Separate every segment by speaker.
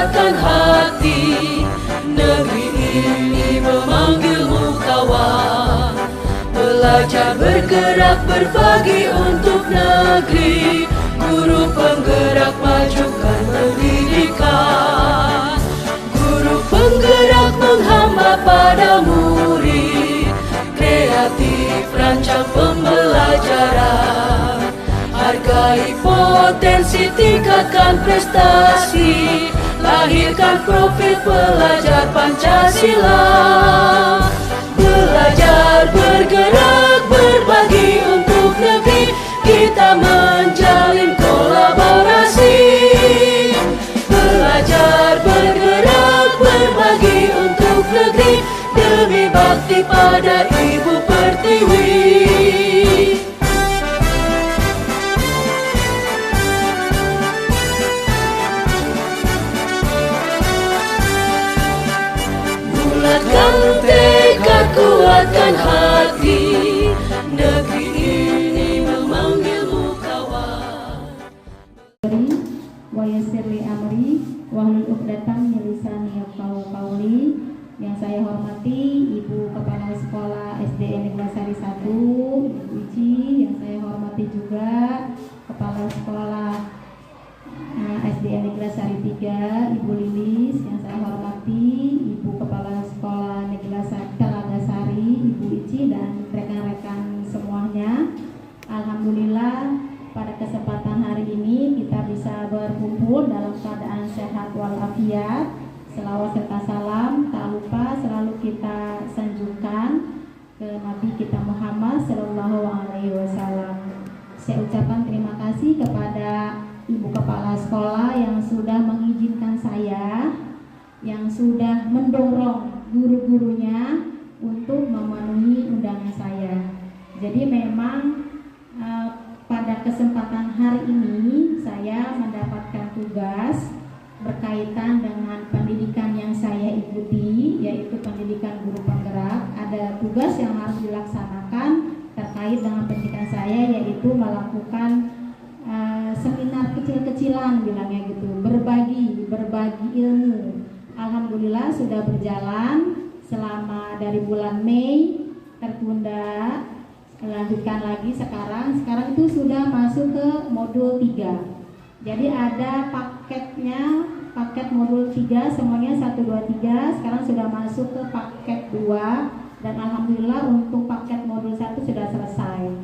Speaker 1: kuatkan hati. Negeri ini memanggilmu kawan. Belajar, bergerak, berbagi untuk negeri. Guru penggerak majukan pendidikan. Guru penggerak menghamba pada murid. Kreatif rancang pembelajaran. Hargai potensi, tingkatkan prestasi. Lahirkan profil pelajar Pancasila. Belajar, bergerak, berbagi untuk negeri. Kita menjalin kolaborasi. Belajar, bergerak, berbagi untuk negeri. Demi bakti pada Ibu Pertiwi. Bulatkan tekad, kuatkan hati. Negeri ini memanggilmu kawan.
Speaker 2: Wa yassir li amri wahlul 'uqdatam min lisani yafqahu qawli. Yang saya hormati Ibu Kepala Sekolah SD Neglasari 1, Ibu Ici. Yang saya hormati juga Kepala Sekolah SD Neglasari 3, Ibu Lilis. Yang saya hormati Ibu Kepala Sekolah Neglasari Telagasari, Ibu Ici, dan rekan-rekan semuanya. Alhamdulillah pada kesempatan hari ini kita bisa berkumpul dalam keadaan sehat walafiat. Selawat serta salam tak lupa selalu kita sanjungkan ke Nabi kita Muhammad Sallallahu Alaihi Wasallam. Saya ucapkan terima kasih kepada Ibu Kepala Sekolah yang sudah mengizinkan saya, yang sudah mendorong guru-gurunya untuk memenuhi undangan saya. Jadi memang pada kesempatan hari ini saya mendapatkan tugas berkaitan dengan pendidikan yang saya ikuti, yaitu pendidikan guru penggerak. Ada tugas yang harus dilaksanakan terkait dengan pendidikan saya, yaitu melakukan seminar kecil-kecilan, bilangnya gitu, berbagi ilmu. Alhamdulillah sudah berjalan selama dari bulan Mei, tertunda, lanjutkan lagi sekarang itu sudah masuk ke modul 3. Jadi ada paket modul 3 semuanya 1, 2, 3. Sekarang sudah masuk ke paket 2. Dan alhamdulillah untuk paket modul 1 sudah selesai.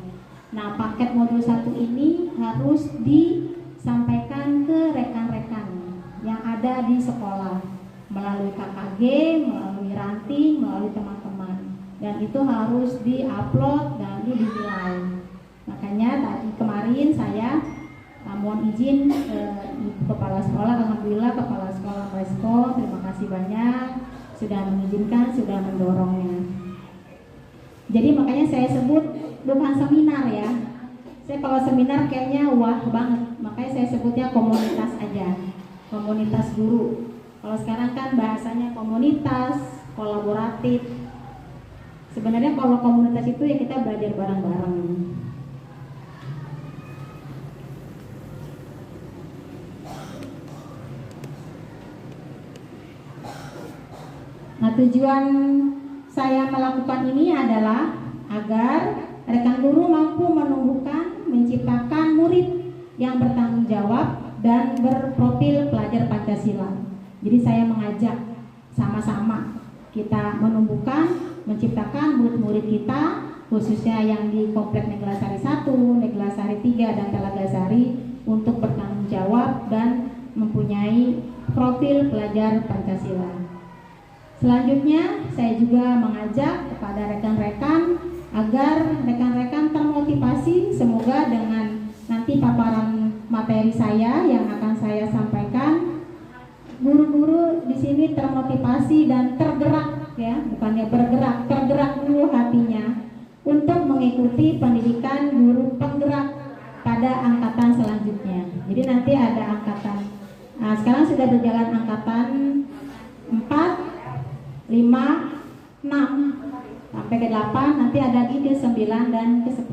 Speaker 2: Nah, paket modul 1 ini harus disampaikan ke rekan-rekan yang ada di sekolah melalui KKG, melalui ranting, melalui teman-teman. Dan itu harus di-upload dan dinilai. Makanya tadi kemarin saya mohon izin Ibu Kepala Sekolah, alhamdulillah Kepala Sekolah Respon, terima kasih banyak sudah mengizinkan, sudah mendorongnya. Jadi makanya saya sebut bukan seminar ya. Saya kalau seminar kayaknya wah banget, makanya saya sebutnya komunitas aja, komunitas guru. Kalau sekarang kan bahasanya komunitas, kolaboratif. Sebenarnya kalau komunitas itu ya kita belajar bareng-bareng. Nah, tujuan saya melakukan ini adalah agar rekan guru mampu menumbuhkan, menciptakan murid yang bertanggung jawab dan berprofil pelajar Pancasila. Jadi saya mengajak sama-sama kita menumbuhkan, menciptakan murid-murid kita, khususnya yang di Komplek Neglasari 1, Neglasari 3, dan Telagasari, untuk bertanggung jawab dan mempunyai profil pelajar Pancasila. Selanjutnya, saya juga mengajak kepada rekan-rekan agar rekan-rekan termotivasi, semoga dengan nanti paparan materi saya yang akan saya sampaikan, guru-guru di sini termotivasi dan tergerak ya, bukannya bergerak, tergerak dulu hatinya untuk mengikuti pendidikan guru penggerak pada angkatan selanjutnya. Jadi nanti ada angkatan, sekarang sudah berjalan angkatan 4, 5, 6 sampai ke 8, nanti ada lagi ke 9 dan ke 10.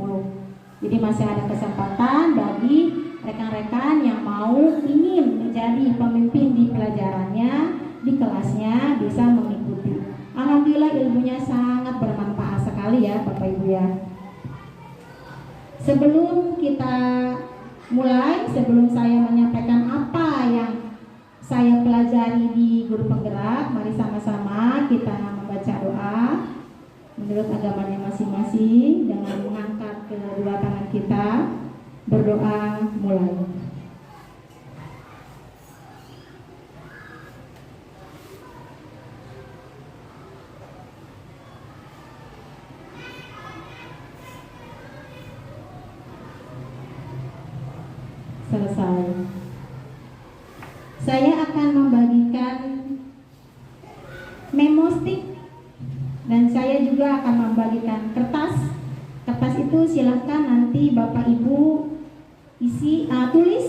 Speaker 2: Jadi masih ada kesempatan bagi rekan-rekan yang mau ingin menjadi pemimpin di pelajarannya Sebelum kita mulai, sebelum saya menyampaikan apa yang saya pelajari di guru penggerak, mari sama-sama kita membaca doa menurut agamanya masing-masing dengan mengangkat kedua tangan kita, berdoa mulai. Selesai. Saya akan membagikan memo stick dan saya juga akan membagikan kertas. Kertas itu silahkan nanti Bapak Ibu tulis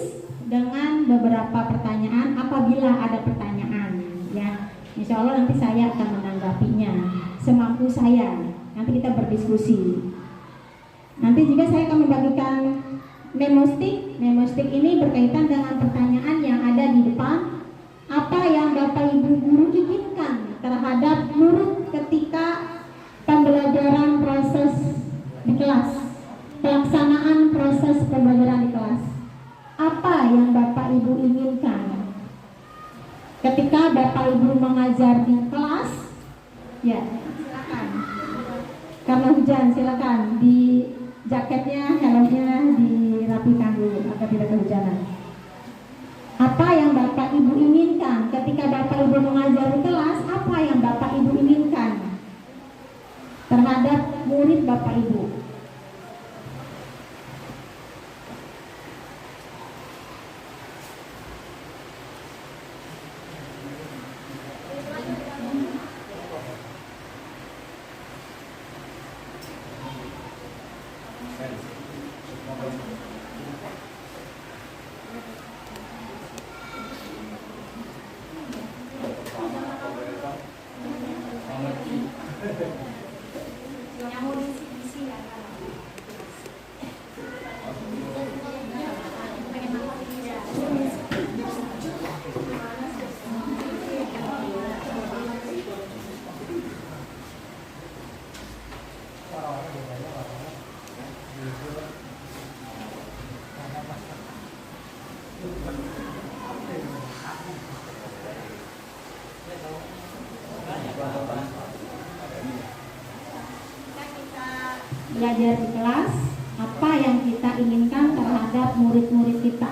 Speaker 2: dengan beberapa pertanyaan apabila ada pertanyaan, ya. Insya Allah nanti saya akan menanggapinya semampu saya. Nanti kita berdiskusi. Nanti juga saya akan membagikan memo stick. Memo stick ini berkaitan dengan pertanyaan yang ada di depan. Apa yang Bapak Ibu guru inginkan terhadap murid ketika pembelajaran proses di kelas, pelaksanaan proses pembelajaran di kelas. Apa yang Bapak Ibu inginkan ketika Bapak Ibu mengajar di kelas? Ya, silakan. Karena hujan, silakan di jaketnya, helmnya dirapikan dulu agar tidak kehujanan. Apa yang Bapak Ibu inginkan ketika Bapak Ibu mengajar di kelas? Apa yang Bapak Ibu inginkan terhadap murid Bapak Ibu? Belajar di kelas, apa yang kita inginkan terhadap murid-murid kita?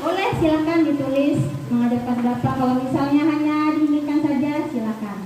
Speaker 2: Boleh, silakan ditulis menghadapkan Bapak. Kalau misalnya hanya diinginkan saja, silakan.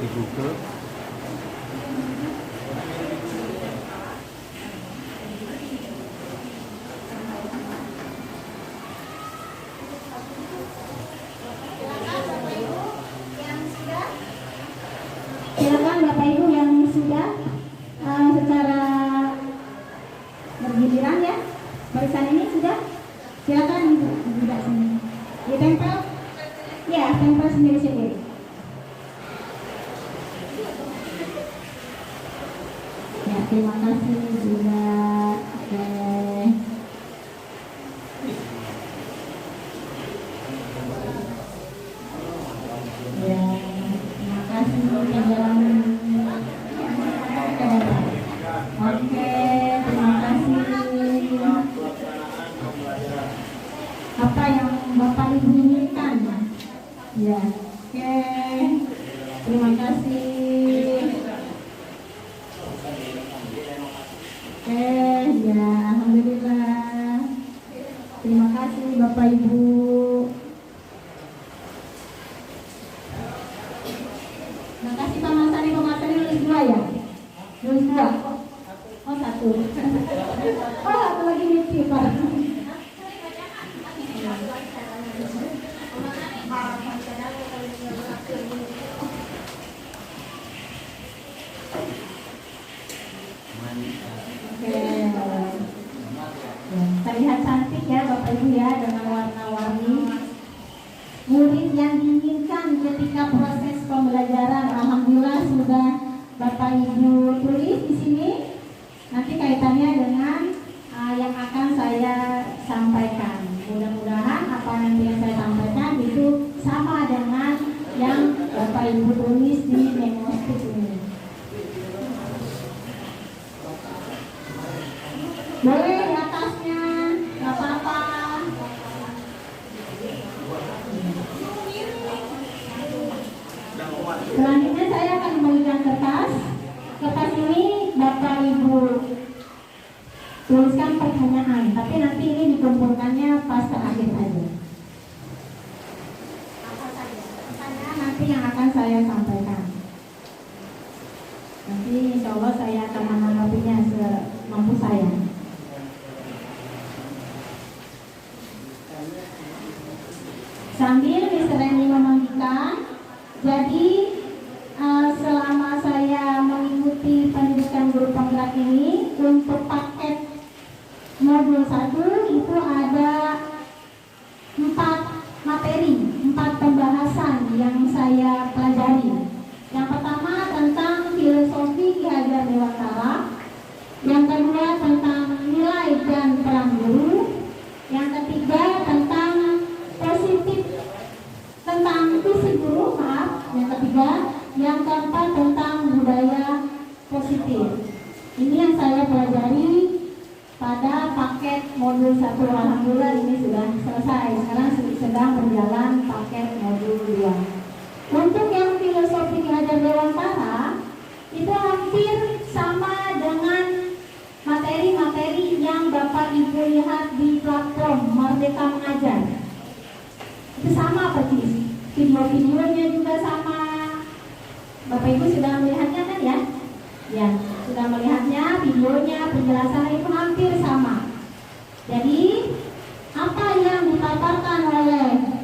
Speaker 3: di Google.
Speaker 2: Bapak Ibu yang sudah secara bergiliran ya, barisan ini sudah, silakan Ibu buka sini. Ditempel, ya tempel sendiri-sendiri. Ya, terima kasih juga. Oke. Ya, terima kasih yang oke, terima kasih. Apa yang Bapak Ibu inginkan? Ya, oke. Terima kasih. Oke, ya, alhamdulillah. Terima kasih Bapak Ibu. Terima kasih Pak Masari. Pak Masari nulis 2 ya? Nulis 2. Oh 1. Oh 1 lagi nih Pak. Oke. Terlihat cantik ya Bapak Ibu ya, dengan warna-warni. Murid yang diinginkan ketika proses pembelajaran, alhamdulillah sudah Bapak Ibu tulis di sini. Nanti kaitannya dengan yang akan saya sampaikan. Mudah-mudahan apa nanti yang saya sampaikan itu sama dengan yang Bapak Ibu tulis di memo ini. Boleh di atasnya, nggak apa-apa. Selanjutnya saya akan memberikan kertas. Kertas ini Bapak Ibu tuliskan pertanyaan, tapi nanti ini dikumpulkannya pas ke akhir aja. Apa saja? Pertanyaan nanti yang akan saya sampaikan. Nanti insya Allah saya akan menanggapinya semampu saya. Sambil Mr. Randy memanggilkan, jadi selama saya mengikuti pendidikan guru penggerak ini, untuk paket modul 1 itu ada 4 materi, 4 pembahasan yang saya pelajari. Yang pertama tentang filosofi Ki Hajar Dewantara, yang kedua tentang nilai dan peran guru, yang ketiga tentang visi guru, yang ketiga, yang keempat tentang budaya positif. Ini yang saya pelajari pada paket modul 1. Alhamdulillah ini sudah selesai. Sekarang sedang berjalan paket modul 2. Untuk yang filosofi Ki Hajar Dewantara itu hampir sama dengan materi-materi yang Bapak Ibu lihat di platform Merdeka Mengajar. Itu sama persis. Video-videonya juga sama. Bapak Ibu sudah melihatnya kan ya? Ya, sudah melihatnya, videonya, penjelasan itu hampir sama. Jadi, apa yang dipaparkan oleh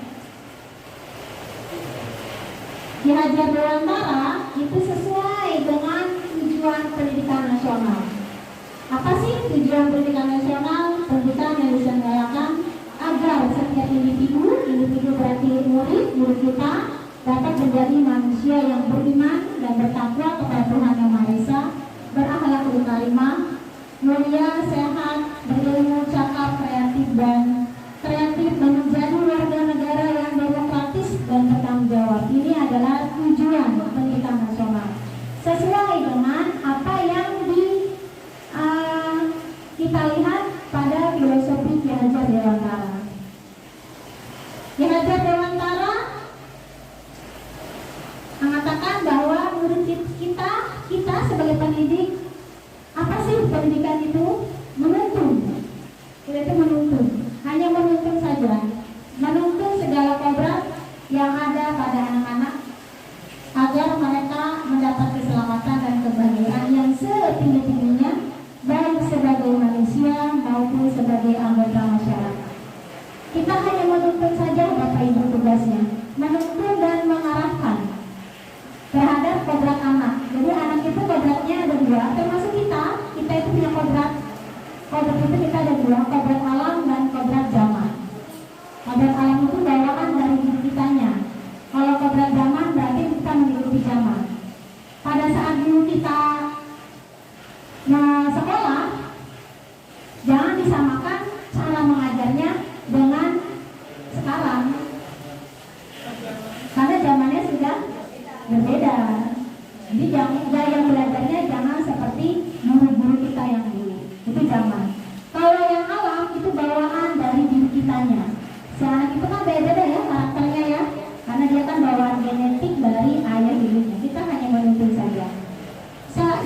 Speaker 2: Ki Hajar Dewantara itu sesuai dengan tujuan pendidikan nasional. Apa sih tujuan pendidikan nasional? Pendidikan yang diselenggarakan agar setiap individu berarti murid kita dapat menjadi manusia yang beriman dan bertakwa kepada Tuhan Yang Maha Esa, berakhlakul karimah, mulia, sehat, berilmu, cakap, kreatif dan menjadi warga negara yang demokratis dan bertanggung jawab. Ini adalah tujuan pendidikan nasional. Sesuai dengan apa yang kita lihat pada filosofi Ki Hajar Dewantara. Ki Hajar Dewantara mengatakan bahwa murid kita sebagai pendidik, apa sih pendidikan itu? Menuntun. Kita itu menuntun, hanya menuntun saja, menuntun segala kodrat yang ada pada anak-anak agar mereka mendapat keselamatan dan kebahagiaan yang setinggi-tingginya, baik sebagai manusia maupun sebagai anggota masyarakat. Kita hanya menuntun saja Bapak Ibu tugasnya, menuntun dan mengarahkan terhadap kodrat anak. Jadi dua, termasuk kita itu punya kodrat. Kodrat itu kita ada dua, kodrat alam dan kodrat zaman. Kodrat alam itu bawaan dari diri kitanya. Kalau kodrat zaman berarti kita mengikuti zaman. Pada saat dulu kita sekolah, jangan disamakan cara mengajarnya dengan sekarang, karena zamannya sudah berbeda. Jadi gaya belajarnya jangan seperti guru-guru kita yang dulu. Itu zaman. Kalau yang alam itu bawaan dari diri kitanya. Si anak itu kan beda-beda ya karakternya ya, karena dia kan bawaan genetik dari ayah ibunya. Kita hanya menuntun saja.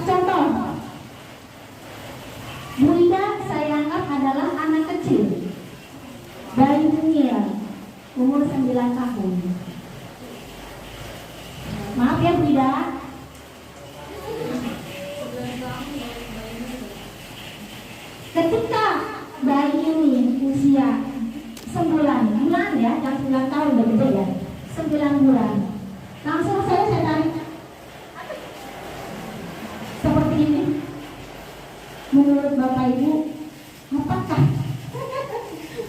Speaker 2: Contoh, Bu Ida saya anggap adalah anak kecil, bayi mungil, umur 9 tahun. Maaf ya Bu Ida. Ketika bayi ini usia 9 bulan ya, yang 9 tahun udah gede ya, 9 bulan. Langsung saya tarik seperti ini. Menurut Bapak Ibu, apakah?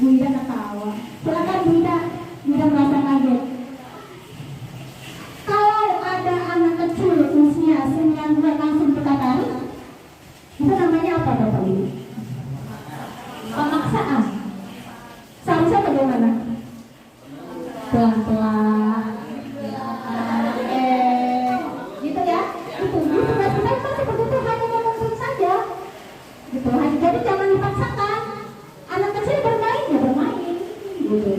Speaker 2: Bu Ida ketawa. Silakan Bu Ida merasa kaget. Kalau ada anak kecil usia 9 bulan langsung kita tarik, itu namanya apa Bapak Ibu? Pemaksaan. Seharusnya bagaimana? Pelan-pelan. Gitu ya. Itu kita seperti itu hanya menuntut saja. Gitu. Jadi jangan dipaksakan. Anak kecil bermain ya bermain. Gitu.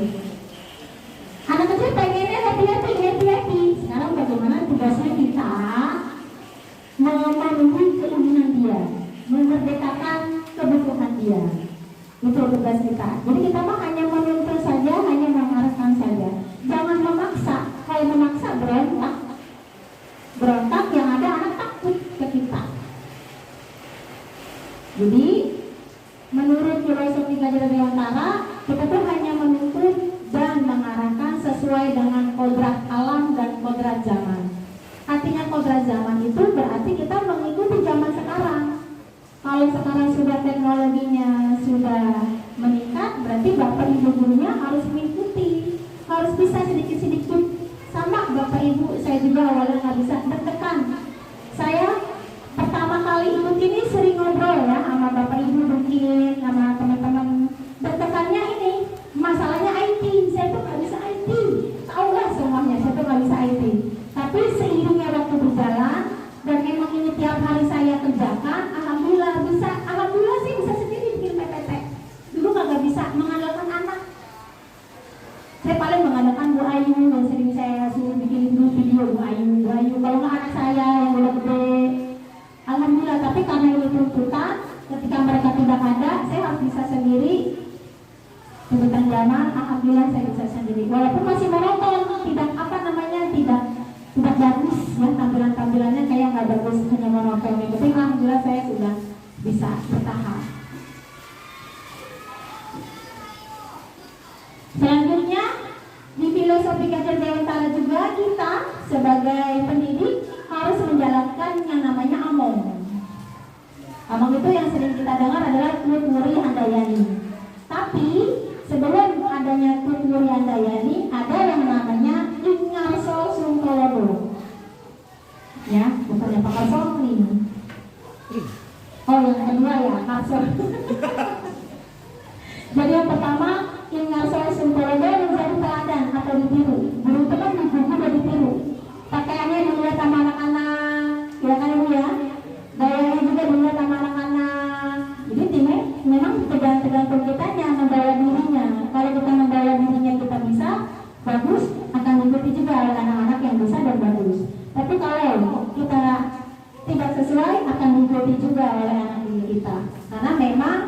Speaker 2: Anak kecil pengennya happy. Sekarang bagaimana tugasnya kita memenuhi keinginan dia, memerdekakan kebutuhan dia. Itu tugas kita. Jadi kita mah hanya menuntun saja, hanya mengarahkan saja. Jangan memaksa. Kalau memaksa berontak yang ada anak takut ke kita. Jadi menurut filosofi Gajah Dewantara, kita tuh hanya menuntun dan mengarahkan sesuai dengan kodrat alam dan kodrat zaman. Artinya kodrat zaman itu berarti kita mengikuti zaman sekarang. Kalau sekarang sudah teknologinya sudah meningkat, berarti Bapak Ibu gurunya harus mengikuti, harus bisa sedikit-sedikit. Sama Bapak Ibu, saya juga awalnya nggak bisa deg-degan. Saya pertama kali ikut ini sering ngobrol ya sama Bapak Ibu mungkin, sama teman-teman. Deg-degannya ini, masalahnya IT. Saya tuh nggak bisa IT. Tahu lah semuanya, saya tuh nggak bisa IT. Tapi seiringnya waktu berjalan, dan emang ini tiap hari saya kerjakan, alhamdulillah bisa. Alhamdulillah sih bisa sendiri bikin PPT. Dulu nggak bisa mengandalkan anak. Saya paling mengandalkan Bu Ayu, yang sering saya suruh bikin video Bu Ayu. Kalau nggak anak saya yang udah gede. Alhamdulillah, tapi karena ini tuntutan, ketika mereka tidak ada, saya harus bisa sendiri. Tuntutan zaman, alhamdulillah saya bisa sendiri. Walaupun masih monoton, tidak bagus ya, tampilannya kayak nggak bagus, hanya monoton. Tapi alhamdulillah saya sudah bisa bertahan. Selanjutnya di filosofi Gajah Dewantara juga kita sebagai pendidik harus menjalankan yang namanya among. Among itu yang sering kita dengar adalah Tutwuri Handayani. Tapi sebelum adanya Tutwuri Handayani ada yang namanya Ingarso Sungkolodo. Ya, bukannya Pak Karso ini. Oh, yang kedua ya, Karso. Jadi yang pertama Ingarso Sungkolodo menjadi teladan atau ditiru. Guru itu kan udah ditiru. Pakaiannya dilihat sama anak-anak, ya kan Ibu ya? Gayanya juga dilihat sama anak-anak. Jadi timnya memang tergantung kitanya membawa dirinya. Kalau kita membawa dirinya kita bisa, bagus, akan diikuti juga oleh anak-anak yang bisa dan bagus. Tapi kalau kita tidak sesuai, akan diikuti juga oleh anak didik kita. Karena memang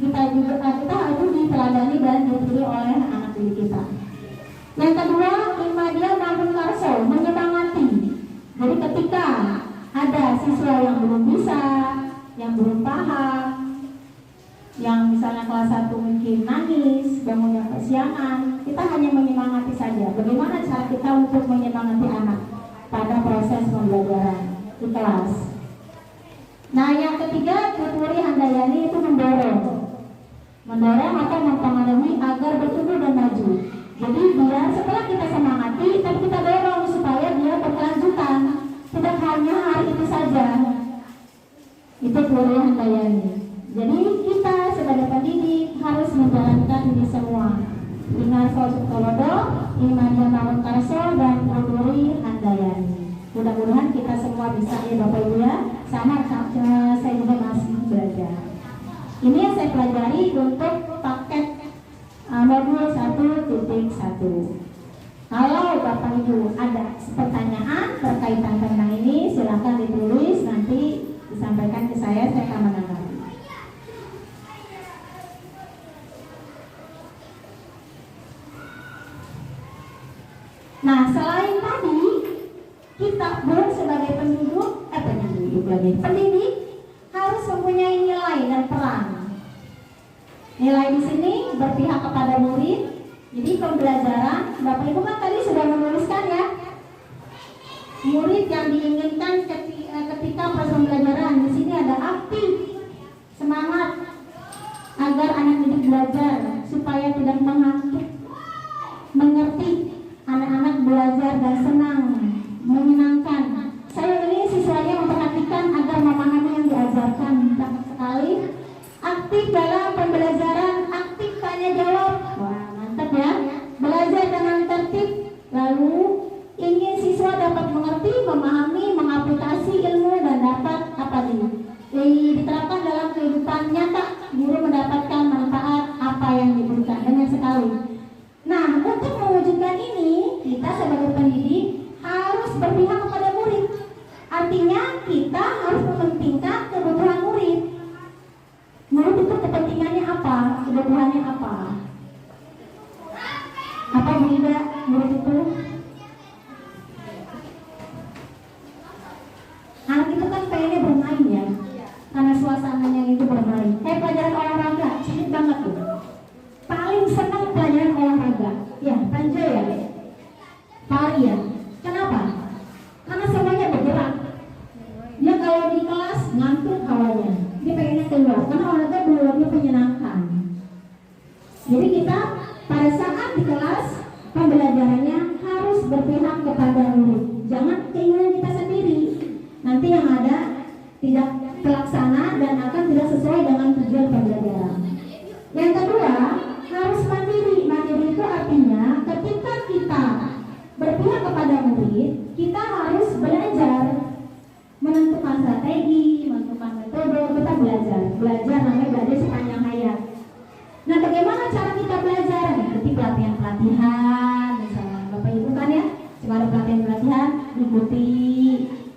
Speaker 2: kita harus diteladani dan ditiru oleh anak didik kita. Yang kedua, Imadia Mahfud Karso menyemangati. Jadi ketika ada siswa yang belum bisa, yang belum paham, yang misalnya kelas 1 mungkin nangis, bangunnya kesiangan, kita hanya menyemangati saja. Bagaimana cara kita untuk menyemangati anak pada proses pembelajaran? di kelas. Nah, yang ketiga, Tuturi Handayani itu mendorong atau mempengaruhi agar bertumbuh dan maju. Jadi biar setelah kita semangati, tapi kita dorong supaya dia berkelanjutan, tidak hanya hari itu saja. Itu Tuturi Handayani. Jadi kita sebagai pendidik harus menjalankan ini semua. Inarso Sukolodo, Imania Mawon Karso, dan Tuturi Handayani. Mudah-mudahan kita semua bisa ya Bapak Ibu ya. Sama saya juga masih belajar. Ini yang saya pelajari untuk paket modul 1.1. Kalau Bapak Ibu ada pertanyaan berkaitan tentang ini, silakan ditulis, nanti disampaikan ke saya akan menanggapi. Nah, selain tadi kita pun sebagai pendidik harus mempunyai nilai dan peran. Nilai di sini berpihak kepada murid. Jadi pembelajaran, Bapak Ibu kan tadi sudah menuliskan ya, murid yang diinginkan ketika proses pembelajaran. Di sini ada aktif, semangat, agar anak didik belajar supaya tidak mengantuk, mengerti, anak-anak belajar dan senang, menyenangkan. Saya ini siswanya memperhatikan agar memahami yang diajarkan. Sangat sekali aktif dalam pembelajaran, aktif tanya jawab. Wah, mantap ya. Belajar dengan tertib, lalu ingin siswa dapat mengerti, memahami, mengaplikasi ilmu dan dapat diterapkan dalam kehidupan nyata. Guru mendapatkan manfaat apa yang diberikan. Dengan sekali. Nah, untuk mewujudkan ini, kita sebagai pendidik harus berpihak kepada murid. Artinya kita harus mementingkan kebutuhan murid. Murid itu kepentingannya apa? Kebutuhannya apa? Apa beda murid itu? Anak itu kan pengennya bermain ya, karena suasananya itu bermain. Pelajaran olahraga, sulit banget tuh. Paling senang pelajaran olahraga. Ya, panjang ya. Pari ya. Kenapa? Karena semuanya bergerak. Dia kalau di kelas ngantuk hawanya. Dia pengennya keluar. Karena olahraga dua-duanya menyenangkan. Jadi kita pada saat di kelas pembelajarannya harus berpihak kepada murid. Jangan keinginan kita sendiri. Nanti yang ada tidak terlaksana dan akan tidak sesuai dengan tujuan pembelajaran. Yang kedua, harus mandiri. Mandiri itu artinya ketika kita berpihak kepada murid, kita harus belajar menentukan strategi, menentukan metode. Kita belajar namanya belajar sepanjang hayat. Nah, bagaimana cara kita belajar? Seperti pelatihan, misalnya Bapak Ibu kan ya, cuma ada pelatihan, ikuti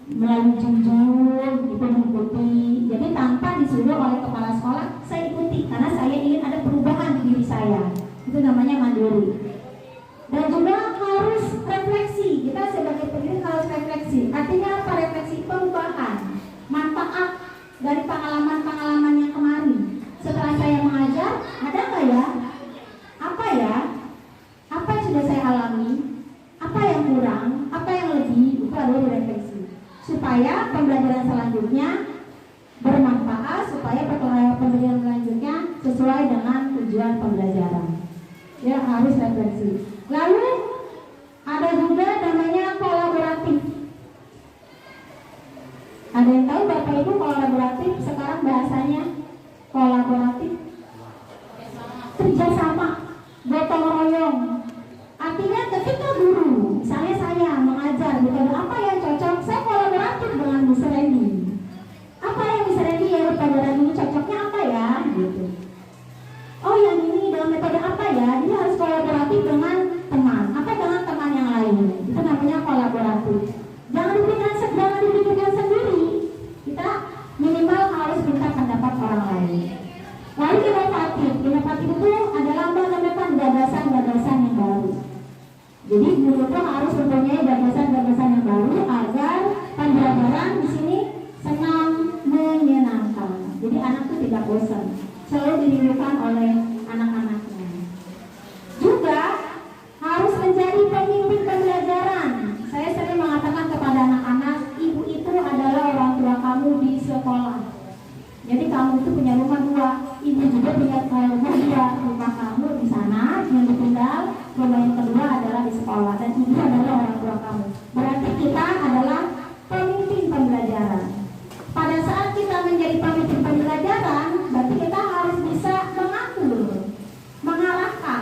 Speaker 2: melalui junjung, itu mengikuti. Jadi tanpa disuruh oleh kepala sekolah, saya ikuti karena saya ingin ada perubahan di diri saya. Itu namanya mandiri. Dan juga harus refleksi. Kita sebagai pendidik harus refleksi. Artinya apa refleksi? Perubahan, manfaat dari pengalaman-pengalaman yang kemarin. Setelah saya mengajar, ada nggak ya? Apa ya? Apa yang sudah saya alami? Apa yang kurang? Apa yang lebih? Itu adalah refleksi. Supaya pembelajaran selanjutnya bermanfaat, supaya pembelajaran selanjutnya sesuai dengan tujuan pembelajaran. Ya, harus refleksi. Lalu ada juga namanya kolaboratif. Ada yang tahu Bapak Ibu kolaboratif sekarang bahasanya kolaboratif? Kerjasama, gotong royong. Artinya ketika guru, misalnya saya mengajar, bukan apa yang cocok, saya kolaboratif dengan Miss Randy. Apa yang Miss Randy ya pelajaran ini cocoknya apa ya? Gitu. Oh yang ini dalam metode apa ya? Jadi harus kolaboratif dengan teman. Apa dengan teman yang lain? Itu namanya kolaboratif. Jangan dipikirkan sendiri. Kita minimal harus minta pendapat orang lain. Lalu inovatif. Inovatif itu adalah menemukan gagasan-gagasan yang baru. Jadi guru itu harus mempunyai gagasan-gagasan yang baru agar pembelajaran di sini senang, menyenangkan. Jadi anak itu tidak bosan, selalu dirindukan oleh anak-anaknya. Juga harus menjadi pemimpin pembelajaran. Saya sering mengatakan kepada anak-anak, ibu itu adalah itu punya rumah 2, ibu juga punya rumah 2. Rumah kamu di sana yang ditinggal, rumah yang kedua adalah di sekolah, dan ibu adalah orang tua kamu. Berarti kita adalah pemimpin pembelajaran. Pada saat kita menjadi pemimpin pembelajaran, berarti kita harus bisa mengatur, mengarahkan,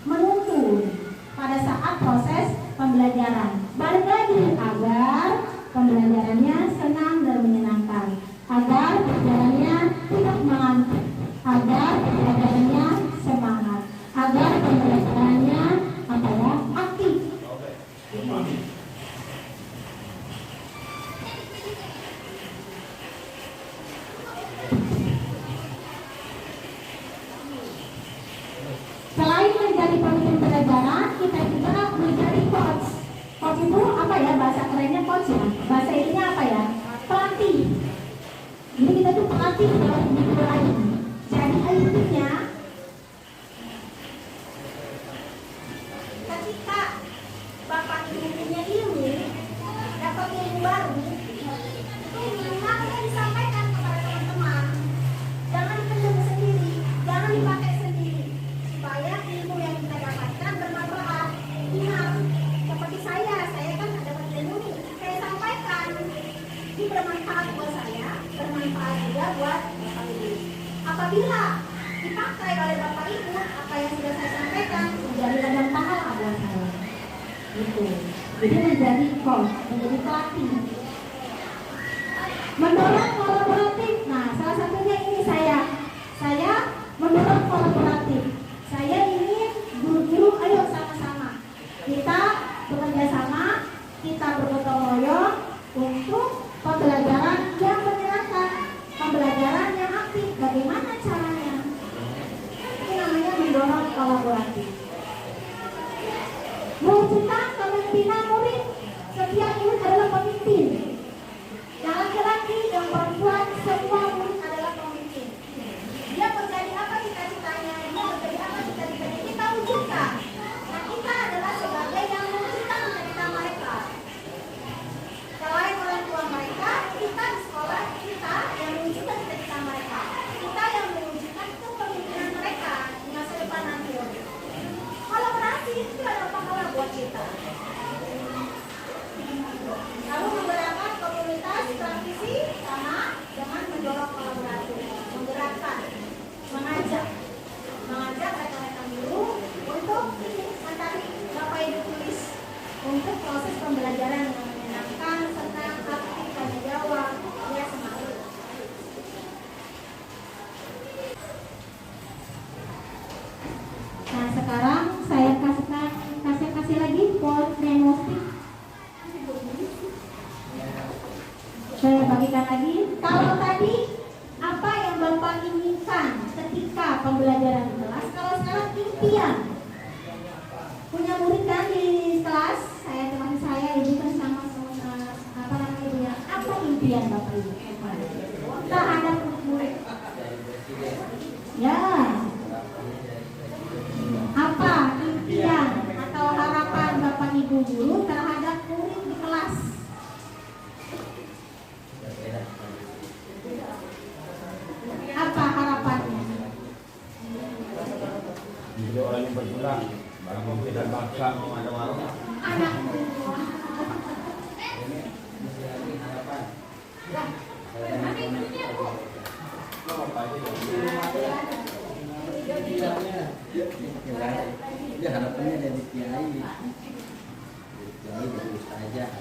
Speaker 2: menuntun pada saat proses pembelajaran. Balik lagi agar pembelajarannya senang dan menyenangkan, agar pembelajarannya tidak mengantuk, agar pembelajarannya semangat, agar pembelajarannya aktif. Selain menjadi pemimpin pembelajaran, kita juga menjadi coach. Coach itu apa ya, bahasa kerennya coach ya? Bahasa ininya apa ya? Pelatih. Jadi kita tuh pelatih dalam hidup lain. Jadi intinya, ketika Bapak Ibu punya ilmu, dapat ilmu baru, itu minimalnya disampaikan kepada teman-teman. Jangan dipendam sendiri, jangan dipakai sendiri, supaya ilmu yang kita dapatkan bermanfaat. Ingat, seperti saya kan dapat ilmu nih, saya sampaikan, ini bermanfaat buat saya, bermanfaat juga buat Bapak Ibu. Apabila dipakai oleh Bapak Ibu, apa yang sudah saya sampaikan menjadi ladang pahala buat saya. Gitu. Jadi menjadi coach, menjadi pelatih. Mendorong kolaboratif. Nah, salah satunya ini saya mendorong kolaboratif. Saya ingin guru-guru, ayo sama-sama kita bekerja sama, kita bergotong royong untuk pembelajaran yang menyenangkan, pembelajaran yang aktif. Bagaimana caranya? Ini namanya mendorong kolaboratif. Mewujudkan kepemimpinan murid. Setiap murid adalah pemimpin. Yang laki-laki, yang perempuan, semua murid adalah pemimpin. Dia menjadi apa cita-citanya, dia menjadi apa cita-citanya, kita wujudkan. Nah, kita adalah sebagai yang mewujudkan cita-cita mereka. Selain orang tua mereka, kita di sekolah, kita yang mewujudkan cita-cita mereka. Kita yang mewujudkan kepemimpinan mereka di masa depan nanti. Kolaborasi itu adalah pahala buat kita. Lalu menggerakkan komunitas praktisi sama dengan mendorong kolaborasi, menggerakkan, mengajak rekan-rekan guru untuk mencari Bapak Ibu tulis untuk proses pembelajaran yang menyenangkan, senang, aktif, tanya jawab, ya semangat. Nah, sekarang saya kasih lagi point diagnostik. Saya bagikan lagi. Kalau tadi apa yang Bapak inginkan ketika pembelajaran di kelas, kalau sekarang impian. Punya murid kan di kelas, saya termasuk saya, ibu kan sama apa namanya ibu ya? Apa impian Bapak Ibu terhadap murid? Ya. Apa impian atau harapan Bapak Ibu guru terhadap murid di kelas? Apa harapannya?
Speaker 3: Jadi orang yang bergerak, barang bukti dan bangsa mau ada warung.
Speaker 2: Anak
Speaker 4: Ya harapannya dari kiai, dari ustazah.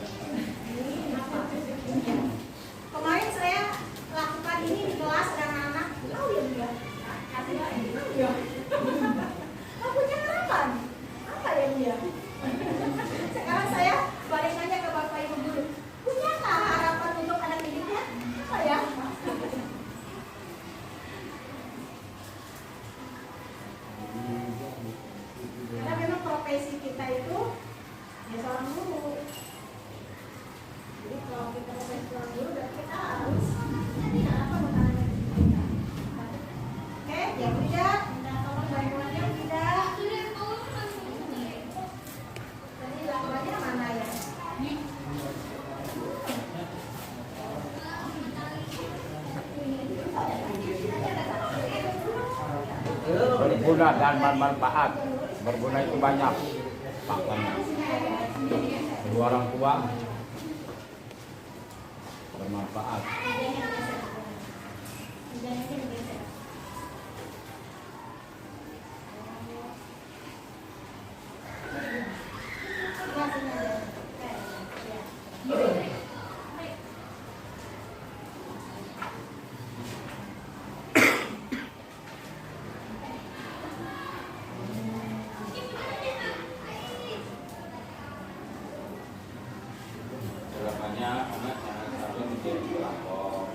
Speaker 2: kemarin saya lakukan ini di kelas dan anak tahu ya dia nggak punya harapan apa ya dia. Sekarang saya balik nanya ke Bapak Ibu guru, punyakah harapan untuk anak didiknya apa ya? Karena memang profesi kita itu ya seorang guru. Jadi kalau kita profesi seorang guru
Speaker 3: berguna dan bermanfaat. Berguna itu banyak maknanya. Kedua orang tua bermanfaat. Harapannya anak jangan sampai menjadi pelakor.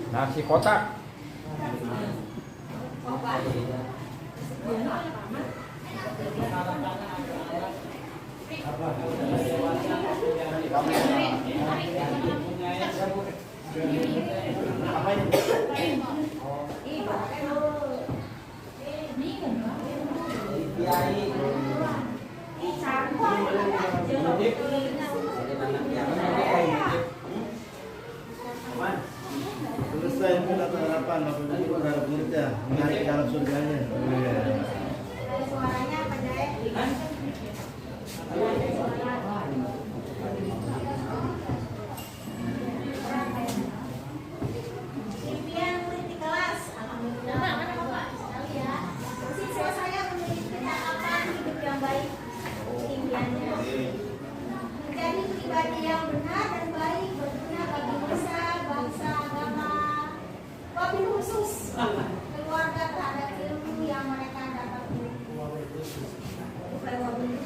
Speaker 3: Nasi kotak.
Speaker 5: Selesai pun atau harapan, maksudnya itu harap kerja, menarik dalam surganya.
Speaker 6: Suaranya apa, Jaya? Impian murid di kelas, alhamdulillah. Sekali ya. Siswa saya memiliki cakapan hidup yang baik. Impiannya menjadi pribadi yang benar dan baik, berguna bagi nusa, bangsa, agama. Wabil khusus keluarga terhadap ilmu yang mereka dapat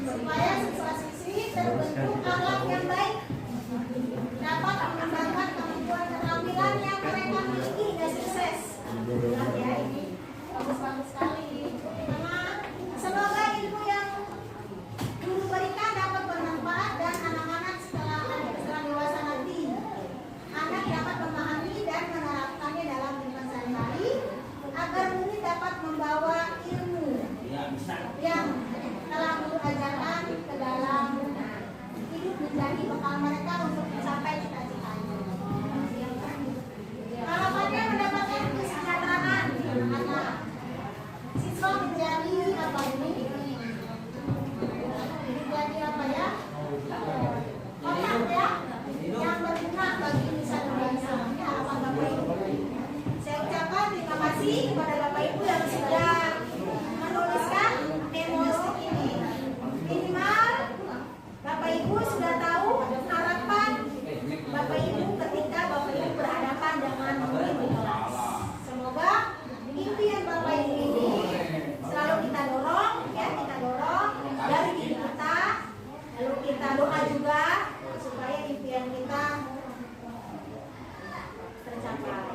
Speaker 6: supaya siswa-siswi terbentuk akhlak yang baik, dapat mengembangkan kemampuan keterampilan yang mereka miliki hingga sukses. Nah, ya, ini bagus-bagus sekali. Karena semoga ilmu yang guru berikan dapat bermanfaat dan anak-anak setelah dewasa nanti anak dapat memahami dan menerapkannya dalam kehidupan sehari-hari agar murid dapat membawa ilmu yang telah guru ajarkan ke dalam hidup menjadi bekal mereka untuk mencapai cita-citanya. Harapannya mendapatkan kesejahteraan anak-anak. Siswa menjadi apa ini? Menjadi apa ya? Otak ya, yang berguna bagi nusa dan bangsa. Ini harapan Bapak Ibu. Saya ucapkan terima kasih kepada Bapak Ibu yang sudah menuliskan memo ini. Minimal Bapak Ibu sudah tahu harapan Bapak Ibu ketika Bapak Ibu berhadapan dengan murid di kelas. Semoga impian Bapak Ibu ini selalu kita dorong, ya, kita dorong dari diri kita. Lalu kita doa juga supaya impian kita tercapai.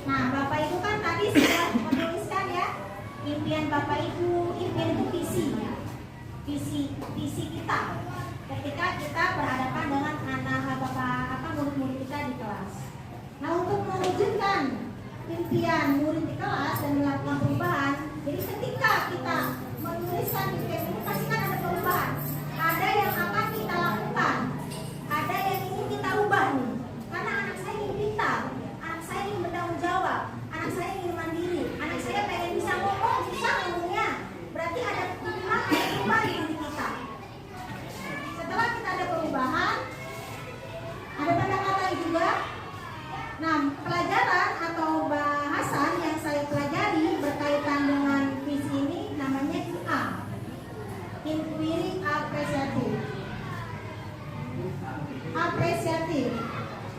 Speaker 6: Nah, Bapak Ibu kan tadi sudah menuliskan ya impian Bapak Ibu, impian itu visi ya. Visi kita. ketika kita berhadapan dengan murid-murid kita di kelas. Nah, untuk mewujudkan impian murid di kelas dan melakukan perubahan, jadi ketika kita menuliskan impian ini pasti kan ada perubahan. Ada yang akan kita lakukan, ada yang ingin kita ubah nih. Karena anak saya ingin pintar, anak saya ingin bertanggung jawab, anak saya ingin mandiri, anak saya pengen bisa ngomong, bisa ngomongnya. Berarti ada perubahan di diri kita. Setelah kita ada perubahan, ada tanda kata juga. Nah, pelajaran atau bahasan yang saya pelajari berkaitan dengan quiz ini namanya IA, Inquiry Apresiatif.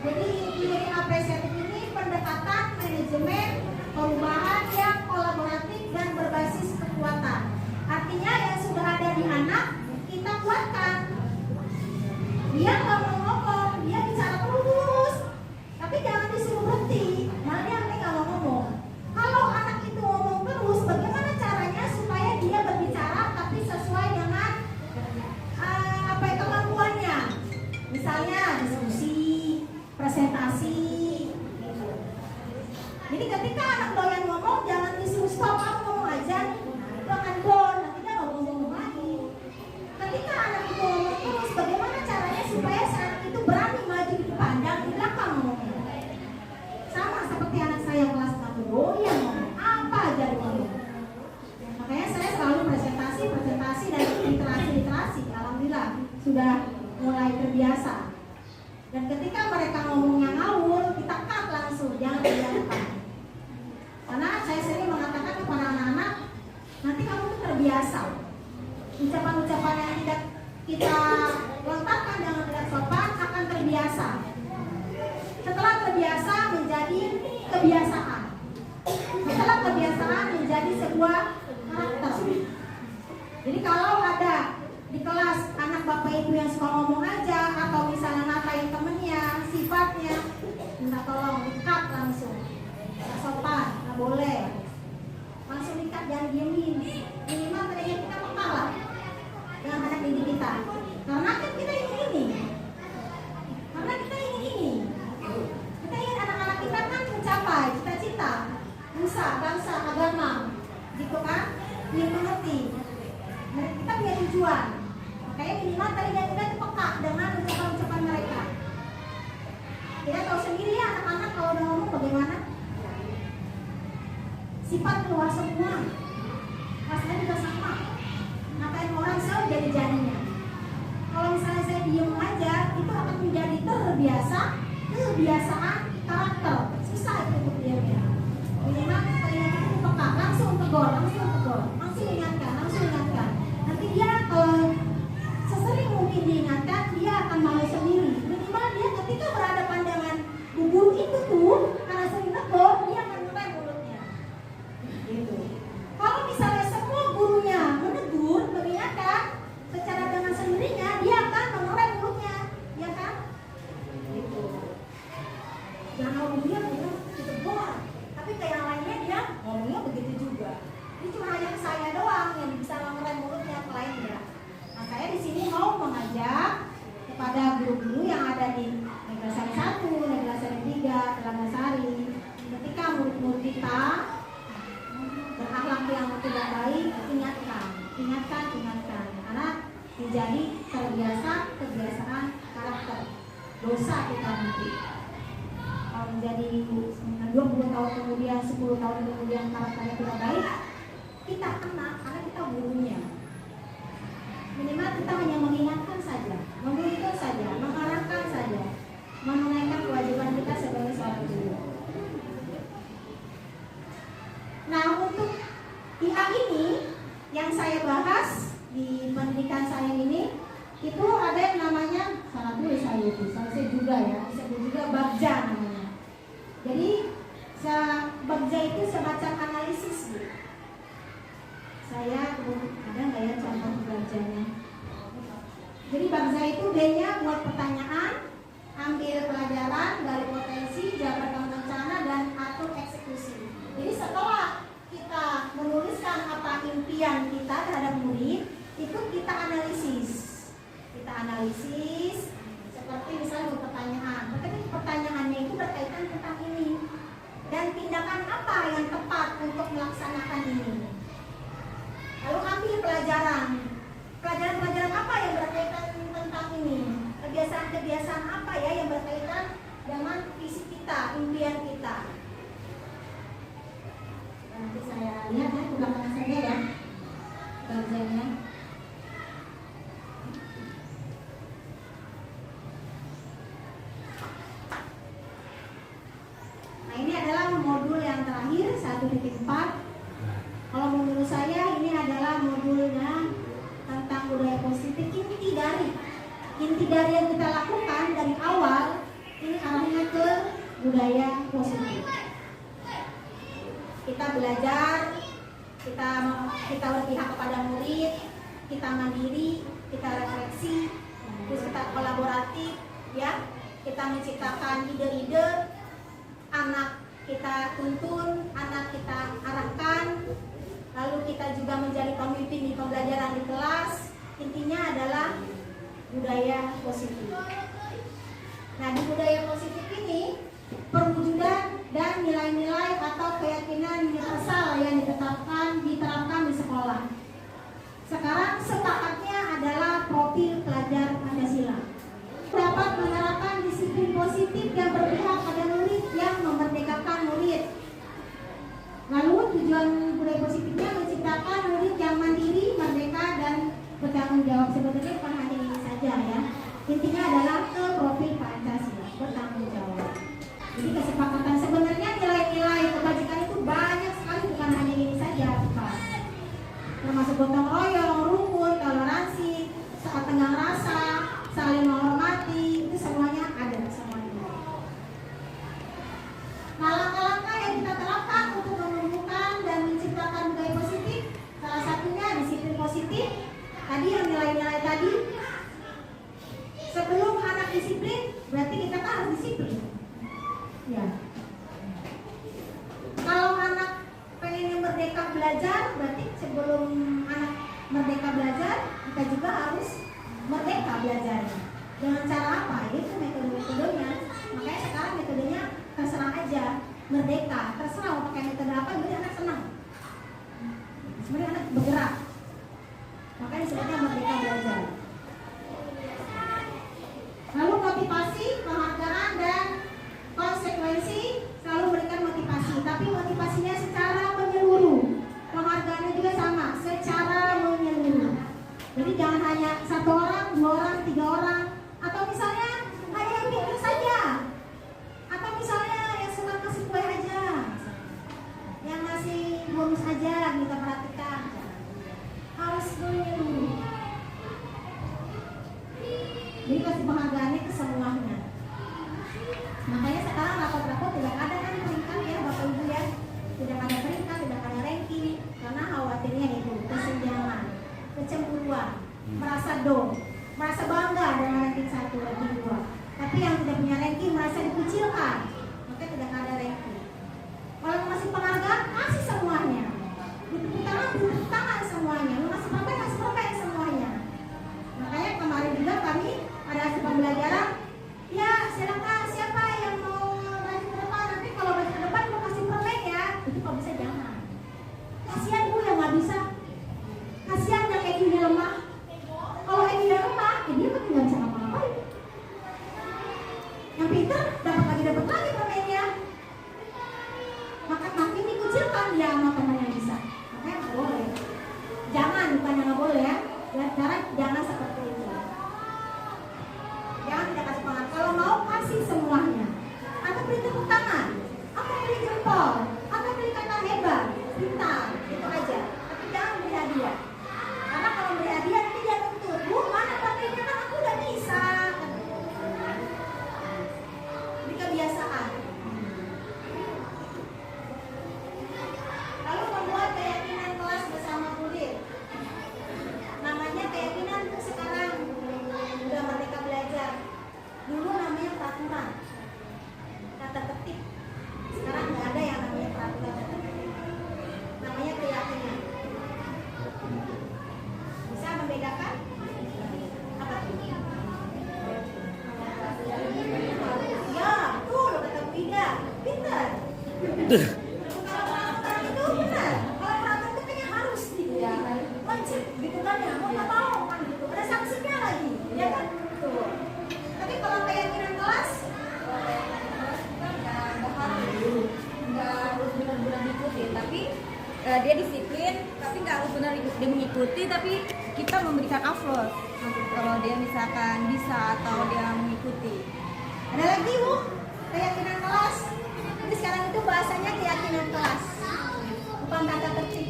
Speaker 6: Jadi inquiry apresiatif ini pendekatan manajemen perubahan yang kolaboratif dan berbasis kekuatan. Artinya yang sudah ada di anak kita kuatkan. Dia nggak mau ngomong, dia bicara terus, tapi jangan disuruh berhenti. Malah dia nggak mau ngomong. Kalau anak itu ngomong terus, bagaimana caranya supaya dia berbicara tapi sesuai dengan kemampuannya? Misalnya diskusi, presentasi. Jadi ketika anak doyan ngomong, jangan disuruh stop, kamu ngomong aja. Nah, itu akan bond, nanti dia nggak ngomong lagi. Ketika anak itu ngomong terus, bagaimana caranya supaya anak itu berani maju di depan, jangan di belakang ngomongnya. Sama seperti anak saya kelas 1, doyan ngomong, apa aja ngomong. Makanya saya selalu presentasi dan literasi. Alhamdulillah sudah mulai terbiasa. Dan ketika mereka ngomongnya ngawur, kita cut langsung, jangan dilakukan. Karena saya sering mengatakan kepada anak-anak, nanti kamu tuh terbiasa. Ucapan-ucapan yang tidak kita lontarkan dengan tidak sopan akan terbiasa. Setelah terbiasa menjadi kebiasaan. Setelah kebiasaan menjadi sebuah karakter. Jadi kalau ada di kelas anak bapak ibu yang suka ngomong aja, atau misalnya ngatain temennya, sifatnya, minta tolong di-cut langsung. Nggak sopan, nggak boleh. Langsung di-cut, jangan diemin. Minimal ternyata kita peka lah dengan anak didik kita. Karena kan kita ingin ini. Kita ingin anak-anak kita kan mencapai cita-cita, nusa, bangsa, agama, gitu kan? Ingin mengerti. Nah, kita punya tujuan. Makanya minimal tadi yang udah peka dengan ucapan-ucapan mereka. Kita tahu sendiri ya anak-anak kalau udah ngomong bagaimana. Sifat keluar semua. Rasanya juga sama. Ngapain orang selalu jadi-jadinya. Kalau misalnya saya diem aja, itu akan menjadi kebiasaan karakter. Susah itu untuk diamnya. Minimal kalian itu peka, langsung tegur, langsung ingatkan. Nanti dia kalau sesering mungkin diingatkan, dia akan malu sendiri. Minimal dia ketika berhadapan dengan guru itu tuh, karena sering tegur, dia akan ngerem mulutnya. Gitu. Kalau misalnya semua gurunya menegur, mengingatkan, secara dengan sendirinya dia akan mengerem mulutnya, ya kan? Gitu. Jangan ngomong dia ditegur, tapi kayak yang lainnya dia ngomongnya begitu juga. Ini cuma hanya saya doang yang bisa mengerem mulutnya, yang lainnya. Nah, saya di sini mau mengajak kepada guru-guru yang ada di Negeri Sari 1, Negeri Sari 3, Telaga Sari, ketika murid-murid kita berakhlak yang tidak baik, ingatkan, karena menjadi kebiasaan karakter. Dosa kita nanti. Kalau menjadi 20 tahun kemudian, 10 tahun kemudian karakternya tidak baik, kita kena karena kita gurunya. Minimal kita hanya mengingatkan saja, memberikan saja, mengarahkan saja, menunaikan kewajiban kita sebagai seorang guru. Nah, untuk IA ini yang saya bahas di pendidikan saya ini, itu ada yang namanya, salah tulis saya juga ya, disebut juga bagja namanya. Jadi bagja itu semacam analisis gitu. Saya ada nggak ya contoh bagjanya? Jadi bagja itu D-nya buat pertanyaan, ambil pelajaran, gali potensi, jabarkan rencana, dan atur eksekusi. Jadi setelah kita menuliskan apa impian kita terhadap murid, itu kita analisis. Kita analisis, seperti misalnya pertanyaan. Tetapi pertanyaannya itu berkaitan tentang ini. Dan tindakan apa yang tepat untuk melaksanakan ini? Lalu ambil pelajaran. Pelajaran-pelajaran apa yang berkaitan tentang ini? Kebiasaan-kebiasaan apa ya yang berkaitan dengan visi kita, impian kita? Nanti saya lihat ya, ke belakang saja ya kerjanya. Nah, ini adalah modul yang terakhir 1.4. Kalau menurut saya ini adalah modulnya tentang budaya positif. Inti dari yang kita lakukan dari awal ini arahnya ke budaya positif. Kita belajar, kita berpihak kepada murid, kita mandiri, kita refleksi, terus kita kolaboratif, ya. Kita menciptakan ide-ide, anak kita tuntun, anak kita arahkan, lalu kita juga menjadi pemimpin di pembelajaran di kelas. Intinya adalah budaya positif. Nah, di budaya positif ini perwujudan dan nilai-nilai atau keyakinan universal yang diterapkan di sekolah. Sekarang sepakatnya adalah profil pelajar Pancasila. Dapat menerapkan disiplin positif yang berpihak pada murid yang memerdekakan murid. Lalu tujuan budaya positifnya menciptakan murid yang mandiri, merdeka, dan bertanggung jawab. Sebenarnya bukan hanya ini saja ya. Intinya adalah ke profil Pancasila, bertanggung jawab. Jadi kesepakatan sebenarnya nilai-nilai kebajikan itu banyak sekali, bukan hanya ini saja, Pak. Termasuk gotong royong, rukun, toleransi, saat tenggang rasa, saling menghormati, itu semuanya ada semuanya. Nah, langkah-langkah yang kita terapkan untuk menumbuhkan dan menciptakan budaya positif, salah satunya disiplin positif. Tadi yang nilai-nilai tadi, sebelum anak disiplin, berarti kita kan harus disiplin. Ya. Kalau anak pengen merdeka belajar, berarti sebelum anak merdeka belajar, kita juga harus merdeka belajar. Dengan cara apa? Itu metode-metodenya. Makanya sekarang metodenya terserah aja, merdeka. Terserah mau pakai metode apa, jadi anak senang. Sebenarnya anak bergerak. Makanya disebutnya merdeka belajar. Lalu motivasi, penghargaan, dan konsekuensi. Selalu berikan motivasi, tapi motivasinya secara menyeluruh. Penghargaannya juga sama, secara menyeluruh. Jadi jangan hanya 1 orang, 2 orang, 3 orang, atau misalnya hanya yang pintar saja, atau misalnya yang senang ngasih kue aja, yang ngasih bonus aja, kita perhatikan. Harus menyeluruh. Jadi kasih penghargaannya ke semuanya. Makanya sekarang rapot-rapot tidak ada kan peringkat ya Bapak Ibu ya. Tidak ada peringkat, tidak ada ranking. Karena khawatirnya itu kesenjangan, kecemburuan, merasa merasa bangga dengan ranking 1, ranking 2. Tapi yang tidak punya ranking merasa dikucilkan. Maka tidak ada ranking. Kalau masih penghargaan, kasih semuanya. Ditepuk tangan semuanya. Masih perbaik semuanya. Makanya kemarin juga kami ada hasil pembelajaran
Speaker 7: dia disiplin tapi nggak benar dia mengikuti, tapi kita memberikan aplaus kalau dia misalkan bisa atau dia mengikuti.
Speaker 6: Ada lagi Bu, keyakinan kelas. Jadi sekarang itu bahasanya keyakinan kelas, bukan tata tertib.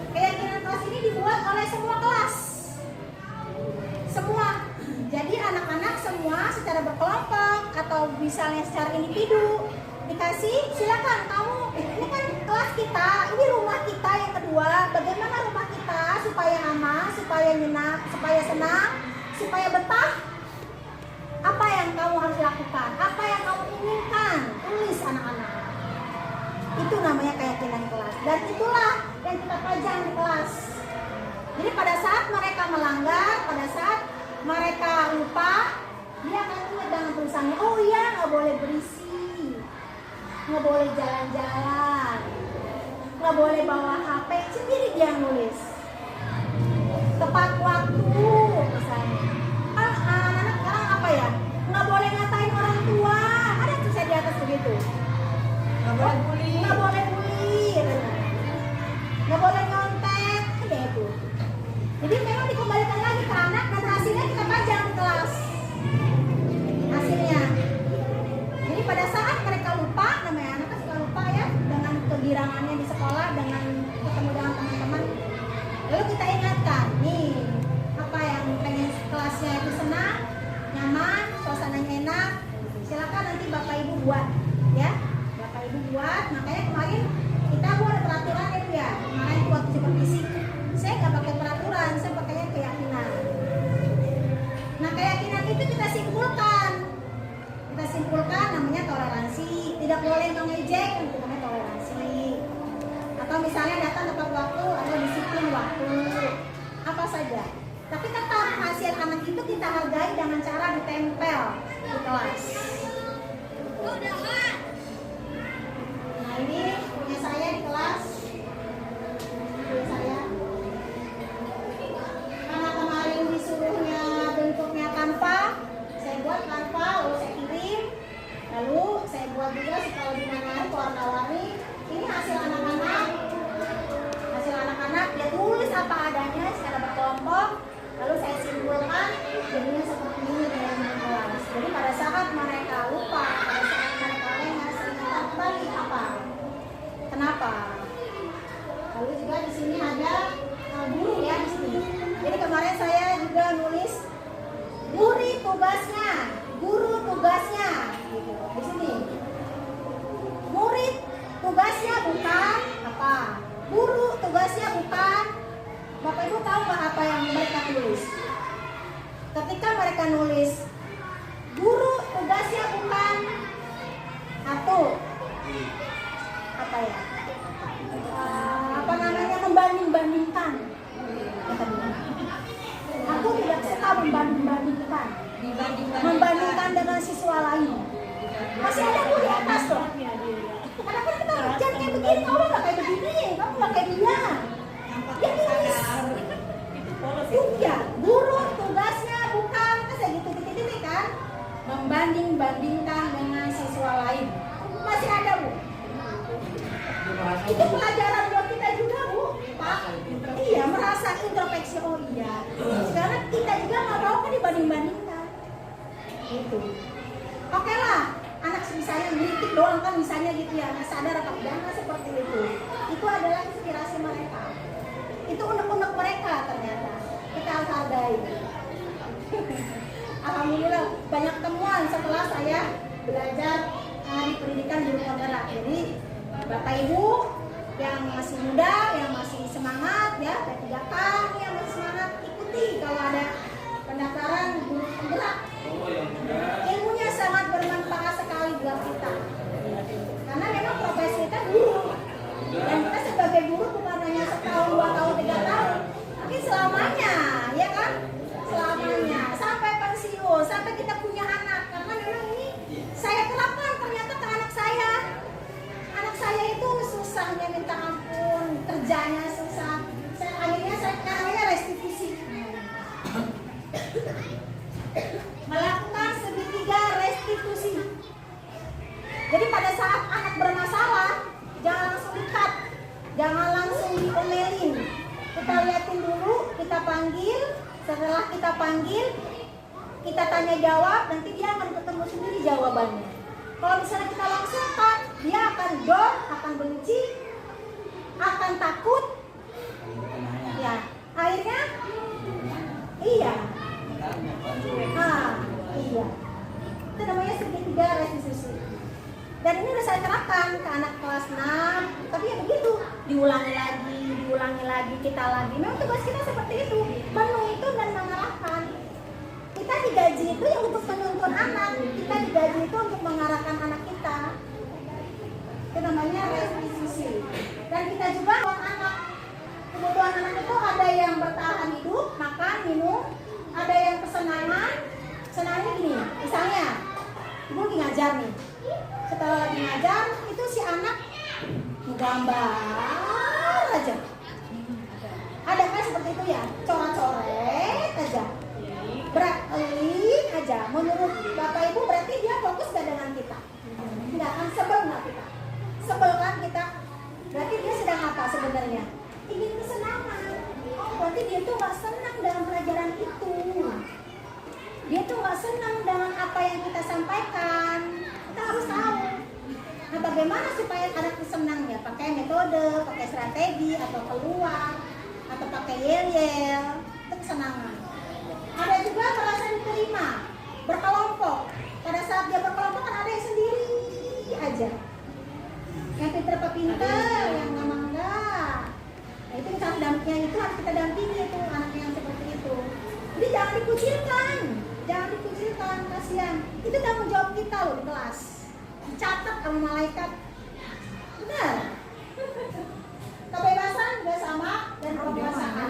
Speaker 6: Keyakinan kelas ini dibuat oleh semua kelas, semua. Jadi anak-anak semua secara berkelompok atau misalnya secara individu dikasih, silakan kamu, ini kan kelas kita, ini rumah kita yang kedua, bagaimana rumah kita supaya aman, supaya nyenyak, supaya senang, supaya betah. Apa yang kamu harus lakukan, apa yang kamu inginkan, tulis anak-anak. Itu namanya keyakinan kelas, dan itulah yang kita pajang di kelas. Jadi pada saat mereka melanggar, pada saat mereka lupa, dia akan ingat dengan tulisannya, oh iya nggak boleh berisi, nggak boleh jalan-jalan, nggak boleh bawa HP, sendiri dia nulis. Tepat waktu misalnya. Kan anak-anak sekarang apa ya? Nggak boleh ngatain orang tua, ada tulisan di atas begitu. Nggak boleh bully, nggak boleh bully, nggak boleh nyontek, ada itu. Jadi memang dikembalikan lagi ke anak dan hasilnya kita pajang di kelas. Hasilnya. Jadi pada saat mereka lupa, namanya anak kan suka lupa ya, dengan kegirangannya di sekolah, dengan ketemu dengan teman-teman. Lalu kita ingatkan, nih apa yang pengen kelasnya itu senang, nyaman, suasananya enak. Silakan nanti Bapak Ibu buat, ya. Bapak Ibu buat. Makanya kemarin kita buat peraturan ya. Kemarin waktu supervisi saya nggak pakai peraturan, saya pakainya keyakinan. Nah keyakinan itu kita simpulkan namanya toleransi. Tidak boleh mengejek, itu namanya toleransi. Atau misalnya datang tepat waktu atau disiplin waktu, apa saja. Tapi tetap hasil anak itu kita hargai dengan cara ditempel di kelas. Nah ini punya saya di kelas, punya saya. Karena kemarin disuruhnya bentuknya kanva, saya buat kanva lalu saya kirim, lalu saya buat juga kalau di mana warna-warni. Ini hasil anak-anak, dia tulis apa adanya secara berkelompok, lalu saya simpulkan jadinya seperti ini dengan kelas. Jadi pada saat mereka lupa, pada saat mereka lengah, saya ingatkan kembali apa, kenapa. Lalu juga di sini ada guru ya di sini. Jadi kemarin saya juga nulis guru tugasnya, gitu. Di sini murid tugasnya bukan apa, guru tugasnya bukan. Bapak Ibu tahu nggak apa yang mereka tulis? Ketika mereka nulis guru tugasnya bukan satu apa ya? Apa namanya, membanding-bandingkan. Aku tidak suka membanding-bandingkan dengan siswa lain. Masih ada aku di atas loh. Kadang-kadang kita jangan kayak begini, kamu nggak kayak begini, kamu nggak kayak dia. Dia tulis. Ya, guru tugasnya bukan, saya gitu kan, membanding-bandingkan dengan siswa lain. Masih ada Bu. Itu pelajaran buat kita juga Bu, Pak. Iya, merasa introspeksi, oh iya. Sekarang kita juga nggak mau kan dibanding-bandingkan. Itu. Oke lah, anak misalnya ngelitik doang kan misalnya gitu ya, nggak sadar apa enggak seperti itu. Itu adalah inspirasi mereka. Itu unek-unek mereka ternyata. Kita harus hargai. Alhamdulillah banyak temuan setelah saya belajar di pendidikan guru penggerak. Jadi Bapak Ibu yang masih muda, yang masih semangat ya, P3K yang masih semangat, ikuti kalau ada pendaftaran guru penggerak. Ilmunya sangat bermanfaat sekali buat kita. Karena memang profesi kita guru. Dan kita sebagai guru bukan hanya setahun, 2 tahun, 3 tahun, tapi selamanya, ya kan? Selamanya, sampai pensiun, sampai kita punya anak. Karena memang ini saya terapkan ternyata ke anak saya. Anak saya itu susahnya minta ampun, kerjanya susah. Akhirnya saya namanya restitusi. Melakukan segitiga restitusi. Jadi pada saat anak bermasalah, jangan Jangan langsung diomelin. Kita liatin dulu, kita panggil. Setelah kita panggil, kita tanya jawab, nanti dia akan ketemu sendiri jawabannya. Kalau misalnya kita langsung cut, dia akan down, akan benci, akan takut. Ya, akhirnya iya. Iya. Itu namanya segitiga restitusi. Dan ini udah saya terapkan ke anak kelas 6. Tapi ya begitu, diulangi lagi, kita lagi. Memang tugas kita seperti itu, menuntun dan mengarahkan. Kita digaji itu yang untuk menuntun anak, kita digaji itu untuk mengarahkan anak kita. Itu namanya restitusi. Dan kita juga buat anak. Kebutuhan anak itu ada yang bertahan hidup, makan, minum, ada yang kesenangan. Senangnya gini, misalnya ibu lagi ngajar nih. Setelah lagi ngajar, itu si anak gambar aja. Ada kan seperti itu ya, coret-coret aja, beraklik aja. Menurut bapak ibu berarti dia fokus gak dengan kita? Enggak kan, sebel nggak kita? Sebel kan kita? Berarti dia sedang apa sebenarnya? Ingin kesenangan. Oh, berarti dia tuh nggak senang dalam pelajaran itu. Dia tuh nggak senang dengan apa yang kita sampaikan. Kita harus tahu. Nah, bagaimana supaya anak itu senang ya? Pakai metode, pakai strategi, atau keluar, atau pakai yel-yel. Itu kesenangan. Ada juga merasa diterima, berkelompok. Pada saat dia berkelompok kan ada yang sendiri aja. Yang pinter apa pinter, yang enggak. Nah, itu kita dampingnya, itu harus kita dampingi itu anak yang seperti itu. Jadi jangan dikucilkan, kasihan. Itu tanggung jawab kita loh di kelas. Dicatat sama malaikat. Benar. Kebebasan juga sama dan kekuasaan.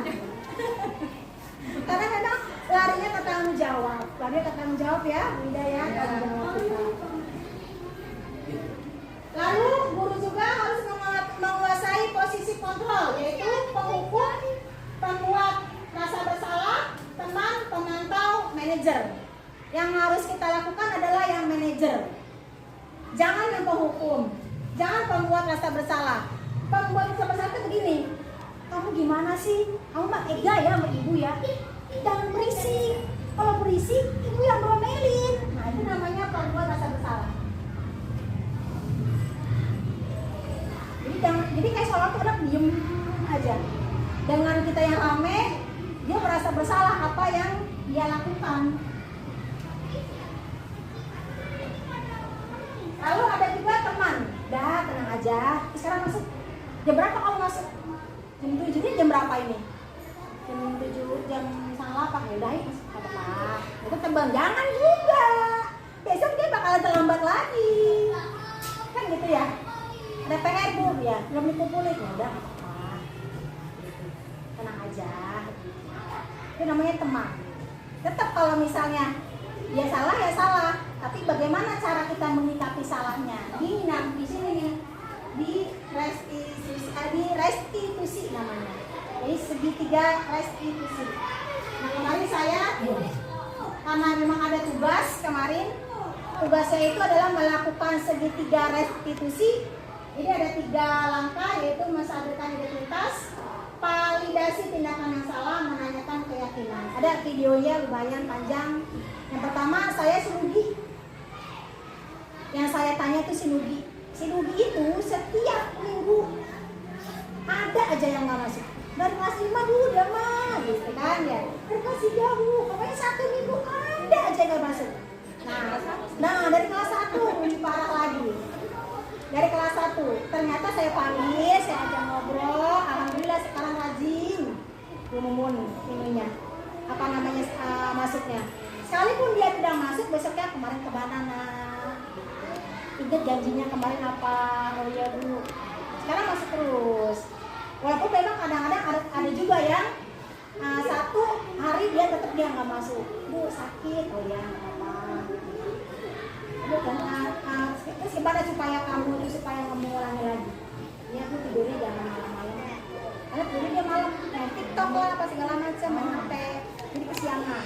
Speaker 6: Karena kadang larinya ke tanggung jawab ya, Bunda ya, tanggung jawab kita. Lalu guru juga harus menguasai posisi kontrol, yaitu penghukum, pembuat rasa bersalah, teman, pemantau, manajer. Yang harus kita lakukan adalah yang manajer. Jangan yang penghukum, jangan pembuat rasa bersalah. Pembuat rasa bersalah itu begini, kamu gimana sih? Kamu mah tega ya sama ibu ya? Jangan berisik. Kalau berisik, ibu yang ngomelin. Nah, itu namanya pembuat rasa bersalah. Jadi kayak seolah tuh anak diem aja. Dengan kita yang rame, dia merasa bersalah apa yang dia lakukan. Lalu ada juga teman, dah tenang aja. Sekarang masuk. Jam berapa kamu masuk? Jam 7, ini jam berapa ini? Jam 7, jam 8, ya udah masuk apa? Itu teman, jangan juga. Besok dia bakalan terlambat lagi. Kan gitu ya? Ada PR bu, ya belum dikumpulin, ya udah apa-apa. Tenang aja. Itu namanya teman. Tetap kalau misalnya dia salah ya salah, tapi bagaimana cara kita menyikapi salahnya? Di sini nih, di restitusi namanya. Jadi segitiga restitusi. Nah kemarin saya karena memang ada tugas kemarin, tugas saya itu adalah melakukan segitiga restitusi. Jadi ada 3 langkah, yaitu menstabilkan identitas, validasi tindakan yang salah, menanyakan keyakinan. Ada videonya lumayan panjang. Yang pertama saya si Nugi. Yang saya tanya itu si Nugi. Si Nugi itu setiap minggu ada aja yang nggak masuk. Dari kelas 5 dulu dia mah, gitu kan ya. Dari kelas 3 dulu, pokoknya 1 minggu ada aja yang nggak masuk. Nah dari kelas 1 lebih parah lagi. Dari kelas 1, ternyata saya panggil, saya ajak ngobrol, alhamdulillah sekarang rajin mumun ininya, apa namanya masuknya. Sekalipun dia tidak masuk, besoknya kemarin ke Banana. Ingat janjinya kemarin apa? Oh iya bu. Sekarang masuk terus. Walaupun memang kadang-kadang ada juga yang 1 hari dia tetap dia nggak masuk. Bu sakit, oh ya nggak apa-apa. Terus gimana supaya kamu itu supaya nggak mengulangi lagi? Ya aku tidurnya jangan malam-malam. Karena tidurnya dia malam, main TikTok lah, apa segala macam, main HP, jadi kesiangan.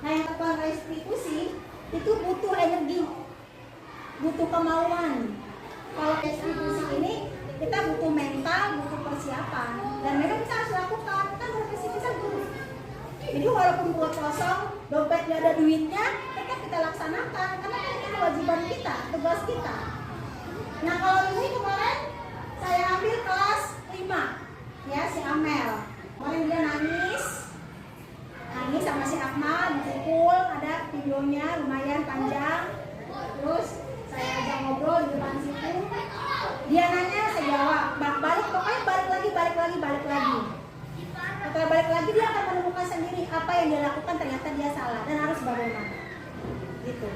Speaker 6: Nah yang tentang restitusi itu butuh energi, butuh kemauan. Kalau restitusi ini harapan dan mereka bisa harus lakukan, kan profesi kita guru. Jadi walaupun buat kosong, dompet nggak ada duitnya, tetap kita laksanakan karena kan itu kewajiban kita, tugas kita. Nah kalau ini kemarin saya ambil kelas 5, ya si Amel. Kemarin dia nangis sama si Akmal, dipukul, ada videonya lumayan panjang. Terus saya ajak ngobrol di depan situ. Dia nanya, saya jawab, pokoknya balik lagi. Setelah balik lagi dia akan menemukan sendiri apa yang dia lakukan ternyata dia salah dan harus bagaimana. Gitu.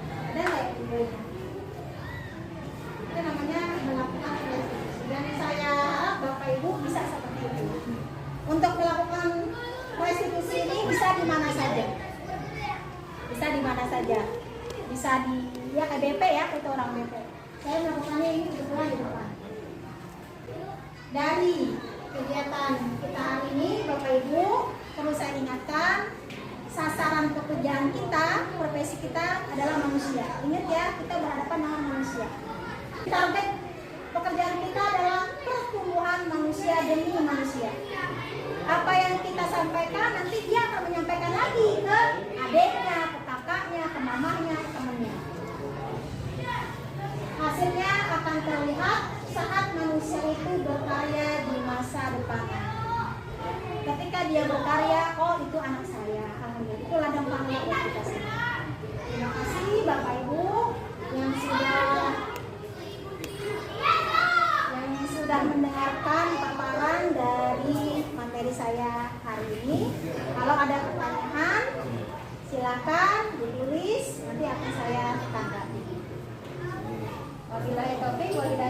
Speaker 6: Ada nggak ya videonya? Itu namanya melakukan restitusi. Dan saya harap Bapak Ibu bisa seperti itu. Untuk melakukan restitusi ini bisa di mana saja. Bisa di ya kayak BP ya, itu orang BP. Saya melakukannya ini kebetulan di depan. Dari kegiatan kita hari ini, Bapak Ibu, perlu saya ingatkan, sasaran pekerjaan kita, profesi kita adalah manusia. Ingat ya, kita berhadapan dengan manusia. Target pekerjaan kita adalah pertumbuhan manusia demi manusia. Apa yang kita sampaikan, nanti dia akan menyampaikan lagi ke adiknya, ke kakaknya, ke mamahnya, ke temannya. Hasilnya akan terlihat saat manusia itu berkarya di masa depan. Ketika dia berkarya, oh itu anak saya, alhamdulillah, itu ladang pahala buat kita semua. Terima kasih Bapak Ibu yang sudah mendengarkan paparan dari materi saya hari ini. Kalau ada pertanyaan, silakan ditulis, nanti akan saya tanggapi. Wabillahi taufiq wal hidayah.